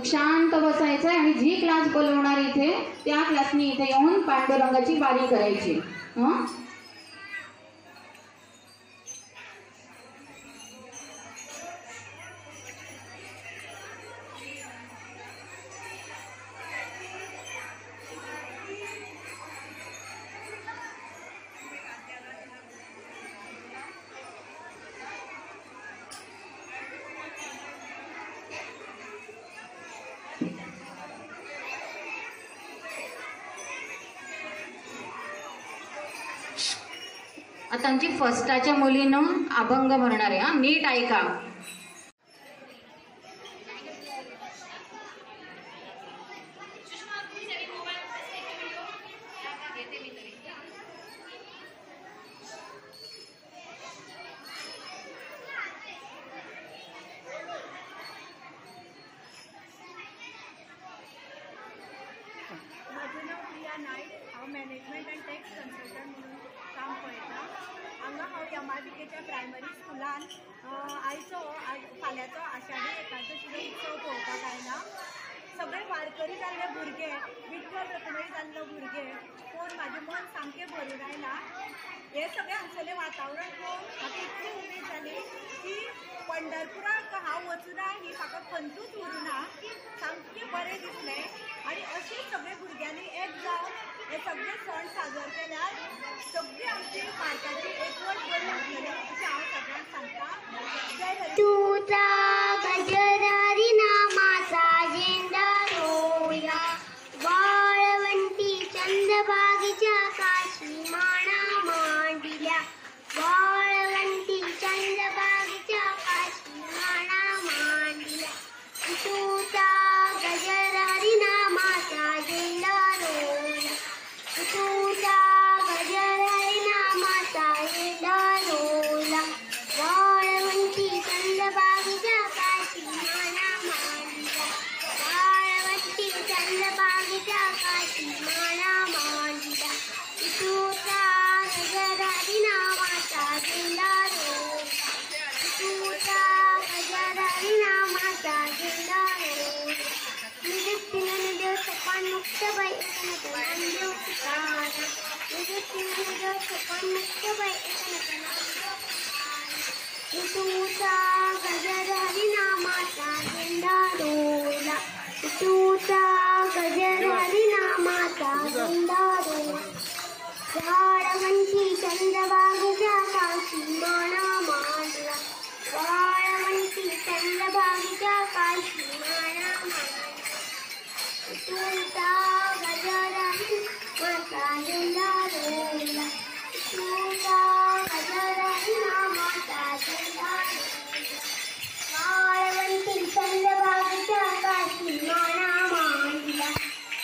शांत बसायचं आणि जी क्लास बोलवणार इथे त्या क्लासनी इथे येऊन पांडुरंगाची वारी करायची. आता आमची फर्स्टाच्या मुलीनं अभंग म्हणणार आहे. नीट ऐका. माझं नाव प्रिया नाईक. हांव मॅनेजमेंट अँड टॅक्स कन्सल्टंट म्हणून काम करता. हांगा हांव यमाबिकेच्या प्रायमरी स्कुलान फाल्यांचो आषाढी एकादशीचो उत्सव पळोवपाक आयला. सगळे वारकरी जाल्ले भुरगे, विठ्ठल रखुमाई जाल्लो भुरगे पळोवन म्हाजें मन सामकें भरून आयलां. हे सगळें हांगसरलें वातावरण पळोवन म्हाका इतली उमेद जाली की पंढरपुराक हांव वचूना ही म्हाका खंतूच उरूना. सामकें बरें दिसलें. आनी अशें सगळे भुरग्यांनी एक जावन हे सगळे सण साजर केल्यार सगळी आमची भारताची एकवट बरी उरतली अशें हांव सगळ्यांक सांगता. जय हरी. तुझा गजरारी नामाचा झेंडा रोया, वाळवंटी चंद्रभागेच्या काशी माना मांडिल्या, वाळवंटी चंद्रभागेच्या काशी माना मांडिल्या. तुझा गजरारी नामाचा झेंडा रोया, तुझा गजरारी नामाचा झेंडा रोया, वाळवंटी चंद्रभागेच्या काशी माना मांडिल्या, वाळवंटी चंद्रभागेच्या काशी माना मांडिल्या. तुझा गजरारी नामाचा झेंडा रोया, तुझा गजरारी नामाचा झेंडा रोया. निवृत्तीनं देव सपान मुक्त बाई नामदेव तुकाराम, निवृत्तीनं देव सपान मुक्त बाई नामदेव तुकाराम. तुझा गजरारी नामाचा झेंडा रोला, तुझा गजरारी नामाचा झेंडा रोला, वाळवंटी चंद्रभागेच्या काशी माना मांडला, वाळवंटी चंद्रभागेच्या काशी माना मांडला. तुझा गजरारी नामाचा झेंडा रोला, तुझा गजरारी नामाचा झेंडा रोला, वाळवंटी चंद्रभागेच्या काशी माना मांडला,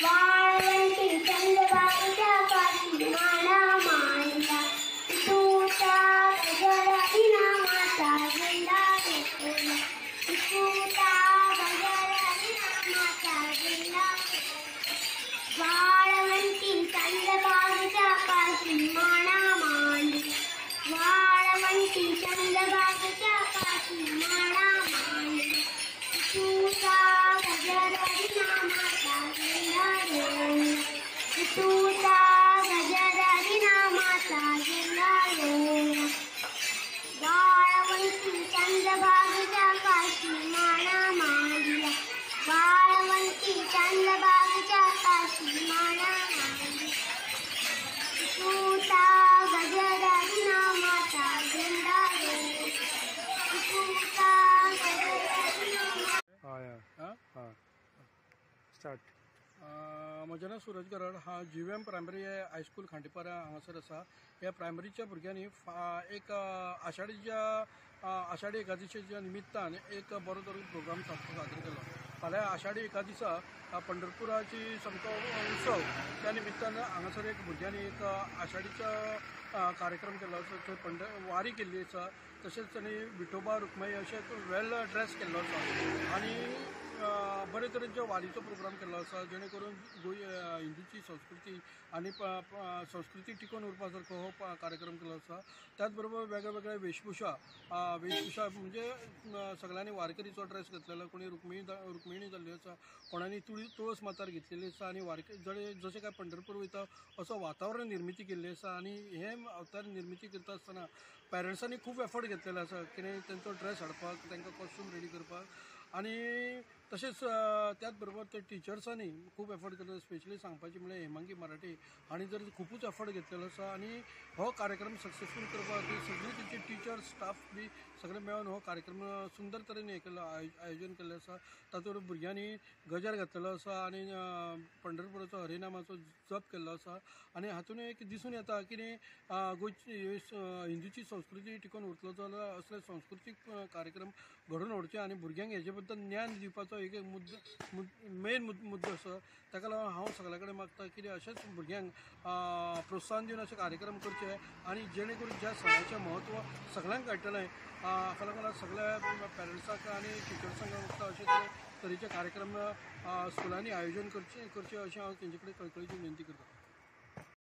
वाळवंटी चंद्रभागेच्या काशी माना मांडला. तुझा गजरारी नामाचा झेंडा रोला, तुझा गजरारी नामाचा झेंडा रोला, वाळवंटी चंद्रभागेच्या काशी माना मांडला, वाळवंटी चंद्रभागेच्या काशी माना मांडला. तुझा गजरारी नामाचा झेंडा रोला, तुझा गजरारी नामाचा झेंडा रोला, वाळवंटी चंद्रभागेच्या काशी माना मांडला, वाळवंटी चंद्रभागेच्या काशी माना मांडला. तुझा गजरारी नामाचा झेंडा रोला, तुझा गजरारी नामाचा. स्टार्ट. म्हजें नांव सूरज गरड. हांव GVM प्रायमरी हायस्कूल खांडेपारा हांगासर आसा. ह्या प्रायमरीच्या भुरग्यांनी एक आषाढी एकादशीच्या निमित्तान एक बरो तरेन प्रोग्राम साजरो केलो. फाल्यां आषाढी एकादशीचा पंढरपुराची सामको उत्सव त्या निमित्तान हांगासर एक भुरग्यांनी एक आषाढीचो कार्यक्रम केल्लो आसा, थंय वारी केल्ली आसा, तशेंच तांणी विठोबा रुक्माई अशें वेल ड्रेस केल्लो आसा आनी बरे तरेचो वारीचो प्रोग्राम केल्लो आसा, जेणे करून हिंदूची संस्कृती आनी संस्कृती टिकून उरपा सारको हो कार्यक्रम केल्लो आसा. त्याच बरोबर वेगळे वेगळे वेशभूषा म्हणजे सगळ्यांनी वारकरीचो ड्रेस घेतलेलो, कोणी रुक्मिणी जाल्ली आसा, कोणांनी तुळस मातार घेतलेली आसा आनी जशें काय पंढरपूर वयता असो वातावरण निर्मिती केल्ली आसा. आनी हे अवतार निर्मिती करता आसतना पेरंट्सांनी खूब एफर्ट घेतलेलो आसा, कितें तेंचो ड्रेस हाडपाक, तांकां कॉस्ट्यूम रेडी करपाक. आनी तशेंच त्याच बरोबर ते टिचर्सांनी खूब एफर्ट केलो, स्पेशली सांगपाचें म्हळ्यार हेमांगी मराठे हांणी जर खूबच एफर्ट घेतलेलो आसा. आनी हो कार्यक्रम सक्सेसफूल करपा खातीर सगळीं तेंची टिचर्स स्टाफ बी सगळे मेळून हो कार्यक्रम सुंदर तरेन हें केल्लो, आयोजन केल्लें आसा. तातूंत भुरग्यांनी गजर घातलेलो आसा आनी पंढरपुराचो हरिनामाचो जप केल्लो आसा. आनी हातूंत एक दिसून येता की गोंयची हिंदूची संस्कृती टिकून उरतलो जाल्यार असले सांस्कृतीक कार्यक्रम घडोवन हाडचे आनी भुरग्यांक हेजे बद्दल ज्ञान दिवपाचो एक मेन मुद्दो आसा. ताका लागून हांव सगळ्या कडेन मागता की अशेंच भुरग्यांक प्रोत्साहन दिवन अशे कार्यक्रम करचे आनी जेणे करून ज्या सणाचें म्हत्व सगळ्यांक कळटलें. हाका लागून सगळ्या पेरंट्सांक आनी टिचर्सांक मागता अशे तरेचे कार्यक्रम स्कुलांनी आयोजन करचे अशें हांव तेंचे कडेन कळकळीची विनंती करतां.